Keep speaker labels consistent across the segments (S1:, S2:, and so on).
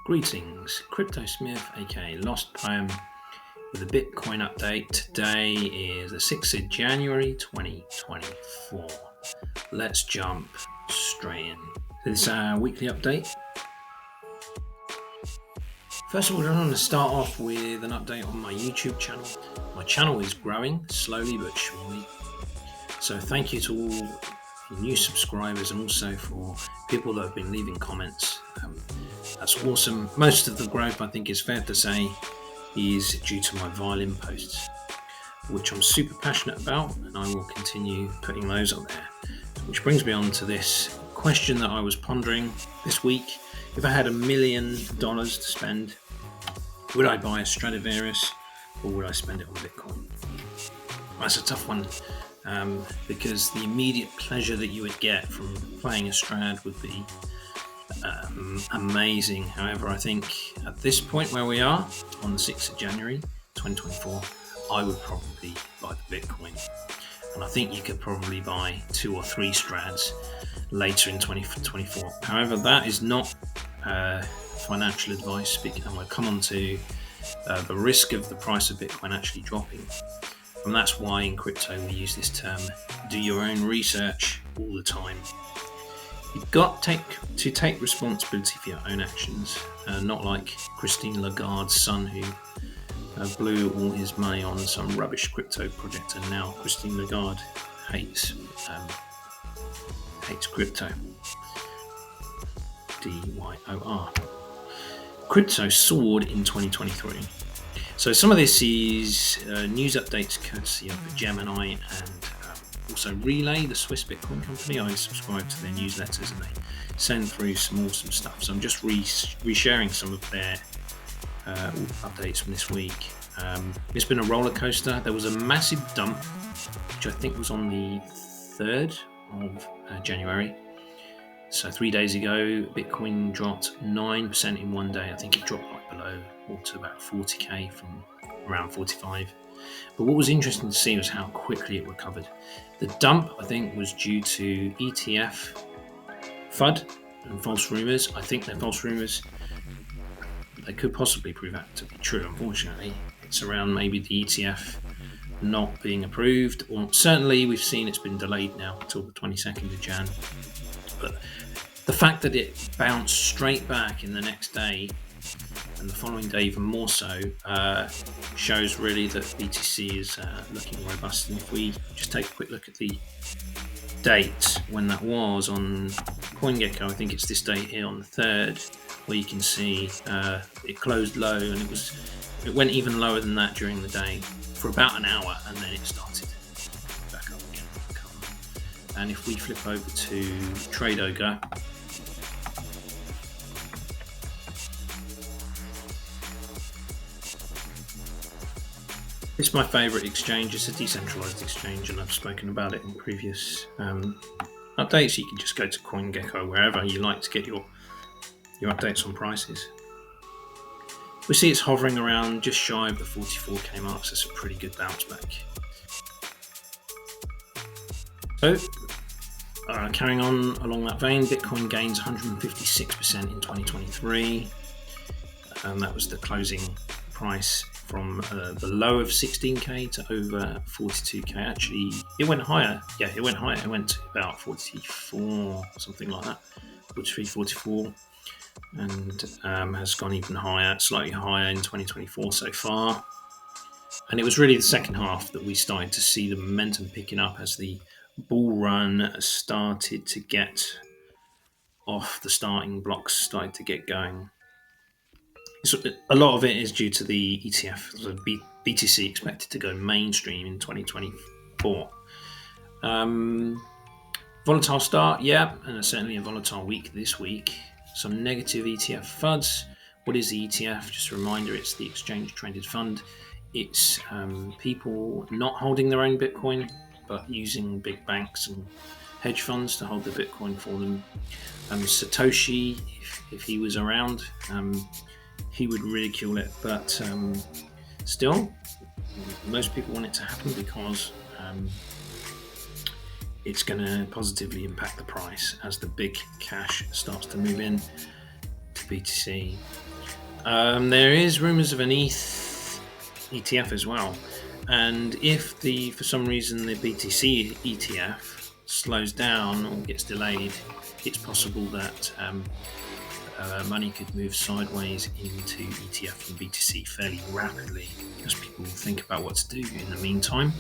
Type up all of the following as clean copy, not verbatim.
S1: Greetings, Crypto Smith, aka Lost Poem, with a Bitcoin update. Today is the 6th of January 2024. Let's jump straight in. This weekly update. First of all, I want to start off with an update on my YouTube channel. My channel is growing slowly but surely. So thank you to all the new subscribers and also for people that have been leaving comments. That's awesome. Most of the growth, I think, is fair to say, is due to my violin posts, which I'm super passionate about, and I will continue putting those on there. Which brings me on to this question that I was pondering this week. If I had $1 million to spend, would I buy a Stradivarius or would I spend it on Bitcoin? That's a tough one, because the immediate pleasure that you would get from playing a Strad would be amazing. However, I think at this point where we are, on the 6th of January 2024, I would probably buy the Bitcoin. And I think you could probably buy 2 or 3 Strads later in 2024. However, that is not financial advice, and we'll come on to the risk of the price of Bitcoin actually dropping. And that's why in crypto we use this term, do your own research all the time. You've got to take responsibility for your own actions, not like Christine Lagarde's son who blew all his money on some rubbish crypto project, and now Christine Lagarde hates crypto. DYOR. Crypto soared in 2023. So some of this is news updates courtesy of Gemini and also Relay, the Swiss Bitcoin company. I subscribe to their newsletters and they send through some awesome stuff. So I'm just resharing some of their updates from this week. It's been a roller coaster. There was a massive dump, which I think was on the 3rd of January. So 3 days ago, Bitcoin dropped 9% in one day. I think it dropped like below or to about 40k from around 45. But what was interesting to see was how quickly it recovered. The dump, I think, was due to ETF FUD and false rumours. I think they're false rumours. They could possibly prove out to be true, unfortunately. It's around maybe the ETF not being approved, or certainly we've seen it's been delayed now until the 22nd of Jan. But the fact that it bounced straight back in the next day and the following day even more so shows really that BTC is looking robust. And if we just take a quick look at the date when that was on CoinGecko, I think it's this date here on the 3rd, where you can see it closed low and it went even lower than that during the day for about an hour, and then it started back up again. And if we flip over to TradeOga, it's my favourite exchange. It's a decentralized exchange, and I've spoken about it in previous updates. You can just go to CoinGecko, wherever you like to get your updates on prices. We see it's hovering around just shy of the 44k mark, so it's a pretty good bounce back. So, carrying on along that vein, Bitcoin gains 156% in 2023, and that was the closing price from the low of 16k to over 42k. Actually, it went higher. Yeah, it went higher. It went to about 44, something like that, 43, 44, and has gone even higher, slightly higher in 2024 so far. And it was really the second half that we started to see the momentum picking up as the bull run started to get off the starting blocks, started to get going. So a lot of it is due to the ETF. So BTC expected to go mainstream in 2024. Volatile start, yeah, and certainly a volatile week this week. Some negative ETF FUDs. What is the ETF? Just a reminder, it's the Exchange Traded Fund. It's people not holding their own Bitcoin, but using big banks and hedge funds to hold the Bitcoin for them. Satoshi, if he was around, he would ridicule it, but still, most people want it to happen because it's going to positively impact the price as the big cash starts to move in to BTC. There is rumours of an ETH ETF as well, and if for some reason the BTC ETF slows down or gets delayed, it's possible that money could move sideways into ETF and BTC fairly rapidly as people think about what to do in the meantime.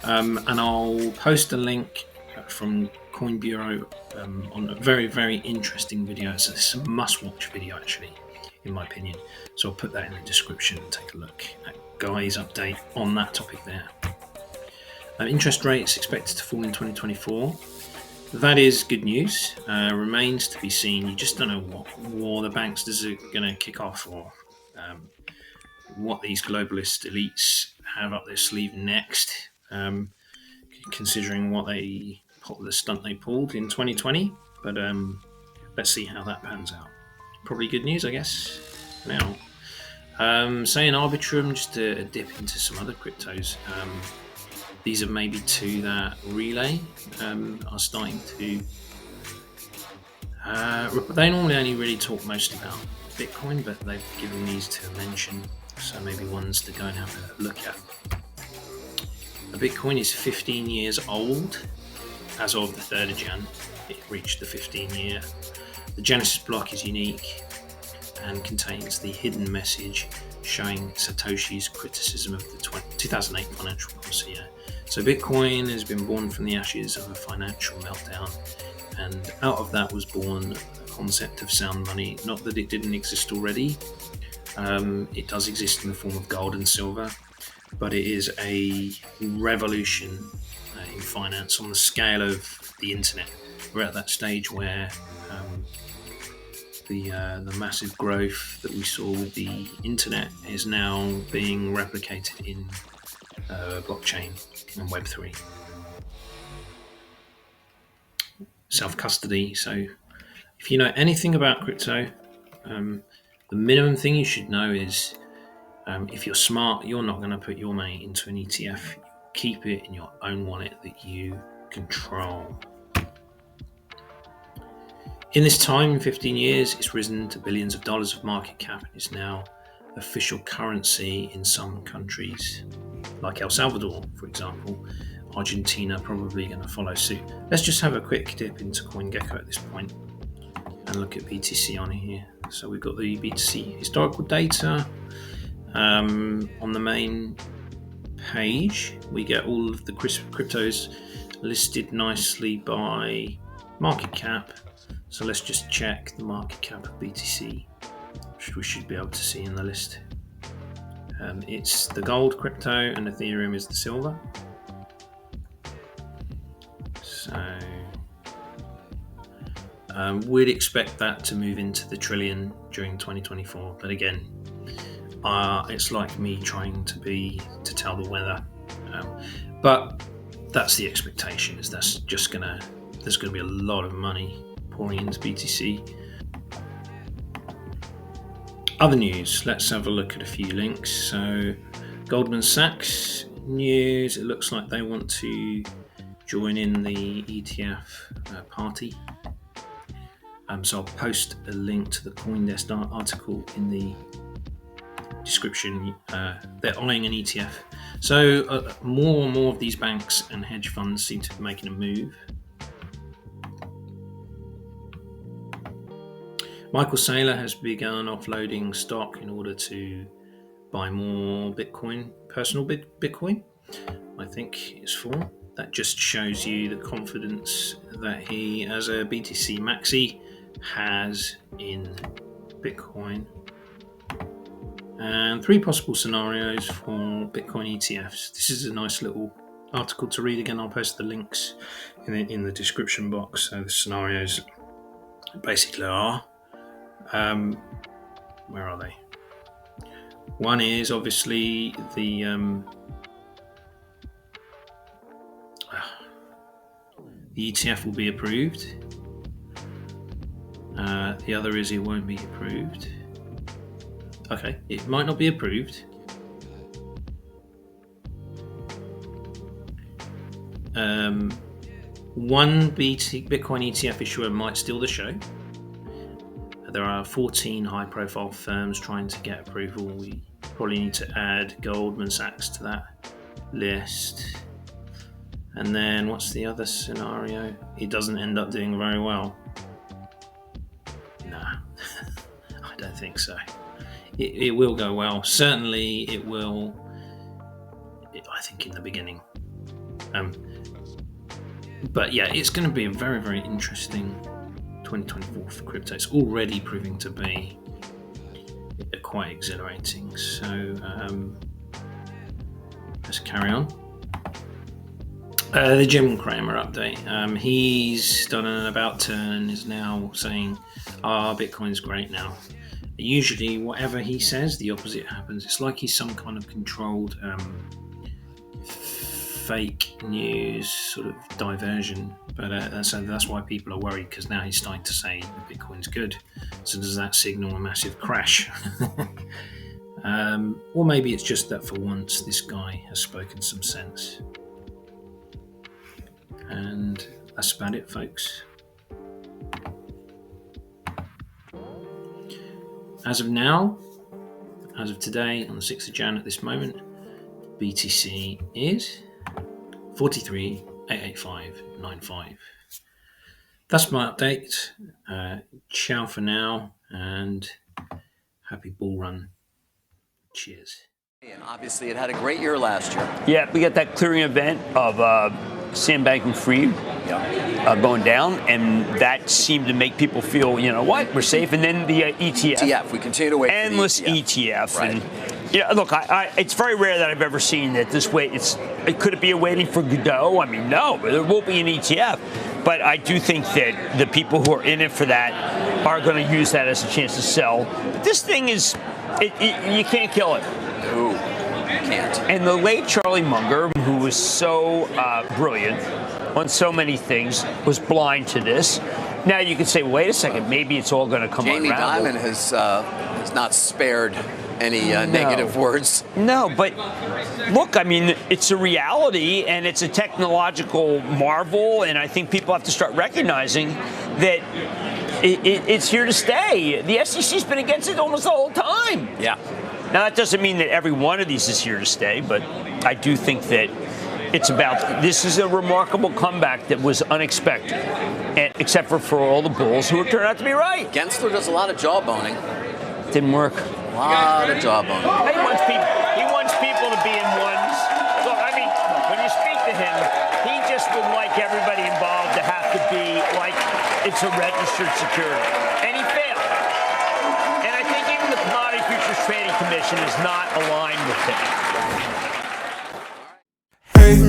S1: And I'll post a link from Coinbureau on a very, very interesting video. So this is a must-watch video, actually, in my opinion. So I'll put that in the description and take a look at Guy's update on that topic there. Interest rates expected to fall in 2024. That is good news. Remains to be seen. You just don't know what war the banksters are going to kick off, or what these globalist elites have up their sleeve next. Considering the stunt they pulled in 2020, but let's see how that pans out. Probably good news, I guess. Now, saying Arbitrum, just a dip into some other cryptos. These are maybe two that Relay are starting to. They normally only really talk mostly about Bitcoin, but they've given these two a mention, so maybe ones to go and have a look at. Bitcoin is 15 years old. As of the 3rd of Jan, it reached the 15-year. The Genesis block is unique and contains the hidden message showing Satoshi's criticism of the 2008 financial policy year. So Bitcoin has been born from the ashes of a financial meltdown, and out of that was born the concept of sound money. Not that it didn't exist already. It does exist in the form of gold and silver, but it is a revolution in finance on the scale of the internet. We're at that stage where the massive growth that we saw with the internet is now being replicated in blockchain and Web3. Self-custody. So if you know anything about crypto, the minimum thing you should know is if you're smart, you're not going to put your money into an ETF. Keep it in your own wallet that you control. In this time, 15 years, it's risen to billions of dollars of market cap and is now official currency in some countries, like El Salvador, for example. Argentina probably going to follow suit. Let's just have a quick dip into CoinGecko at this point and look at BTC on here. So we've got the BTC historical data. On the main page, we get all of the cryptos listed nicely by market cap. So let's just check the market cap of BTC, which we should be able to see in the list. It's the gold crypto and Ethereum is the silver. So we'd expect that to move into the trillion during 2024. But again, it's like me trying to tell the weather. But that's the expectation, is there's gonna be a lot of money pouring into BTC. Other news, let's have a look at a few links. So Goldman Sachs news, it looks like they want to join in the ETF party. So I'll post a link to the CoinDesk article in the description. They're eyeing an ETF. So more and more of these banks and hedge funds seem to be making a move. Saylor has begun offloading stock in order to buy more Bitcoin, personal Bitcoin, I think it's for. That just shows you the confidence that he, as a BTC maxi, has in Bitcoin. And 3 possible scenarios for Bitcoin ETFs. This is a nice little article to read. Again, I'll post the links in the description box. So the scenarios basically are, where are they? One is obviously the ETF will be approved. The other is it won't be approved. Okay, it might not be approved. One Bitcoin ETF issuer might steal the show. There are 14 high-profile firms trying to get approval. We probably need to add Goldman Sachs to that list. And then what's the other scenario? It doesn't end up doing very well. Nah, I don't think so. It will go well. Certainly it will, I think, in the beginning. But yeah, it's going to be a very, very interesting 2024 for crypto. It's already proving to be quite exhilarating. So let's carry on. The Jim Cramer update. He's done an about turn and is now saying, Bitcoin's great now. Usually whatever he says, the opposite happens. It's like he's some kind of controlled fake news sort of diversion. But so that's why people are worried, because now he's starting to say Bitcoin's good. So does that signal a massive crash? Or maybe it's just that for once this guy has spoken some sense. And that's about it, folks. As of now, as of today, on the 6th of Jan at this moment, BTC is 43,885.95. That's my update. Ciao for now, and happy bull run. Cheers.
S2: And obviously, it had a great year last year.
S3: Yeah, we got that clearing event of Sam Bankman-Fried going down, and that seemed to make people feel, you know what, we're safe. And then the ETF.
S2: We continue to wait
S3: endless
S2: for the ETF.
S3: Right.
S2: And
S3: look, it's very rare that I've ever seen that this way. Could it be a waiting for Godot? I mean, no, there won't be an ETF. But I do think that the people who are in it for that are going to use that as a chance to sell. But this thing is, you can't kill it.
S2: No, can't.
S3: And the late Charlie Munger, who was so brilliant on so many things, was blind to this. Now you can say, wait a second, maybe it's all going to come
S2: Jamie
S3: unravel.
S2: Dimon has not spared any negative words.
S3: No, but look, I mean, it's a reality and it's a technological marvel, and I think people have to start recognizing that it's here to stay. The SEC's been against it almost the whole time.
S2: Yeah.
S3: Now, that doesn't mean that every one of these is here to stay, but I do think that this is a remarkable comeback that was unexpected, except for all the bulls who turned out to be right.
S2: Gensler does a lot of jawboning.
S3: Didn't work.
S2: A lot of jawboning.
S3: He wants people to be in ones. Look, I mean, when you speak to him, he just would like everybody involved to have to be like it's a registered security. And he failed. And I think even the Commodity Futures Trading Commission is not aligned with him.
S4: Hey,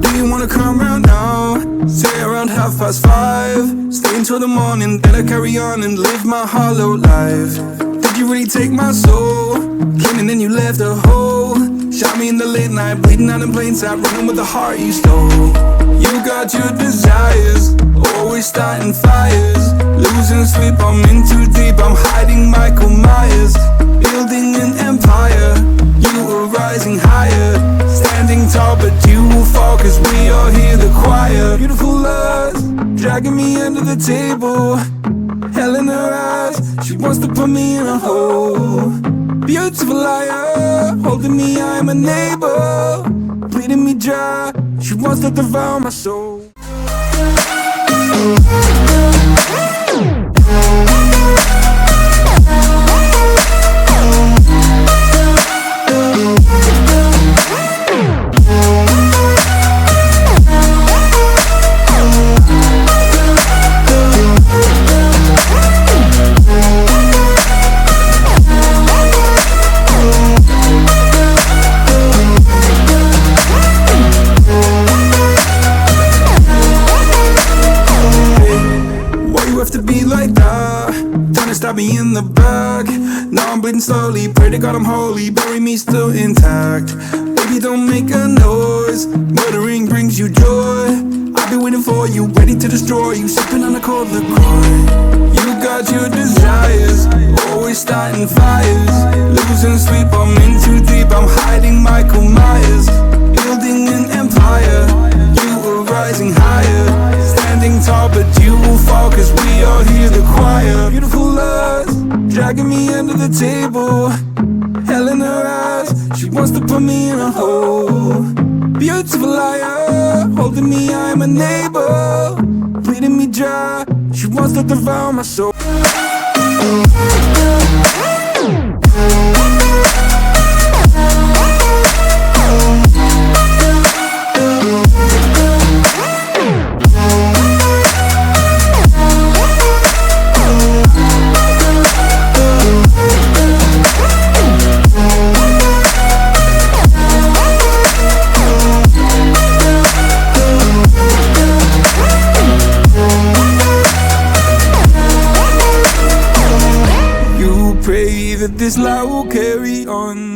S4: do you wanna come round now? Say around 5:30. Stay until the morning, then I carry on and live my hollow life. Did you really take my soul? Came and then you left a hole. Shot me in the late night, bleeding out in plain sight, running with the heart you stole. You got your desires, always starting fires. Losing sleep, I'm in too deep, I'm hiding Michael Myers. Building an empire, you were rising higher. Standing tall, but you will fall, cause we all hear the choir. Beautiful lust, dragging me under the table. Hell in her eyes, she wants to put me in a hole. Beautiful liar, holding me, I'm a neighbor. Bleeding me dry, she wants to devour my soul. Stab me in the back. Now I'm bleeding slowly. Pray to God I'm holy. Bury me still intact. Baby, don't make a noise. Murdering brings you joy. I've been waiting for you, ready to destroy you. Sipping on a cold liqueur. You got your desires, always starting fires. Losing sleep, I'm in too deep. I'm hiding Michael Myers. Building an empire. You were rising higher. Standing standing tall, but you will fall, cause we all hear the choir. Beautiful lust, dragging me under the table. Hell in her eyes, she wants to put me in a hole. Beautiful liar, holding me, I'm a neighbor. Bleeding me dry, she wants to devour my soul. This light will carry on.